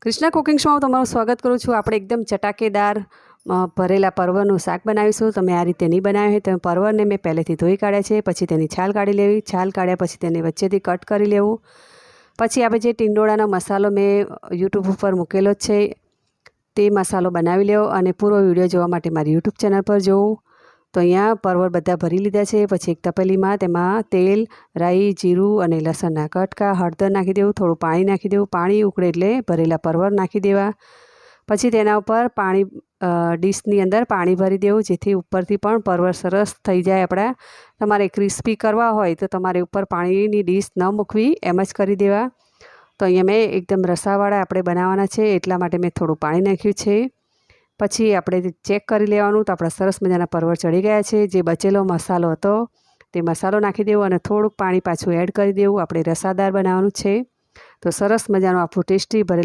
Krishna cooking શોમાં તમારું સ્વાગત કરું છું। આપણે એકદમ ચટાકેદાર ભરેલા પરવરનું શાક બનાવીશું। તમે આ રીતે નહીં બનાવ્યું હોય તો પરવરને મેં પહેલેથી ધોઈ કાઢ્યા છે, પછી તેની છાલ કાઢી લેવી। છાલ કાઢ્યા પછી તેને વચ્ચેથી કટ કરી લેવું। પછી આપણે જે ટીંડોળાનો મસાલો મેં યુટ્યુબ ઉપર મૂકેલો જ છે તે મસાલો બનાવી લેવો અને પૂરો વિડીયો જોવા માટે મારી યુટ્યુબ ચેનલ પર જોવું। તો અહીંયા પરવર બધા ભરી લીધા છે। પછી એક તપેલીમાં તેમાં તેલ, રાઈ, જીરું અને લસણના કટકા, હળદર નાખી દેવું, થોડું પાણી નાખી દેવું। પાણી ઉકળે એટલે ભરેલા પરવર નાખી દેવા। પછી તેના ઉપર પાણી ડીશની અંદર પાણી ભરી દેવું, જેથી ઉપરથી પણ પરવર સરસ થઈ જાય આપણા। તમારે ક્રિસ્પી કરવા હોય તો તમારે ઉપર પાણીની ડીશ ન મૂકવી, એમ જ કરી દેવા। તો અહીંયા મેં એકદમ રસાવાળા આપણે બનાવવાના છે એટલા માટે મેં થોડું પાણી નાખ્યું છે। પછી આપણે ચેક કરી લેવાનું તો આપણા સરસ મજાના પરવર ચડી ગયા છે। જે બચેલો મસાલો હતો તે મસાલો નાખી દેવો અને થોડુંક પાણી પાછું એડ કરી દેવું। આપણે રસાદાર બનાવવાનું છે। તો સરસ મજાનું આપણું ટેસ્ટી ભરેલા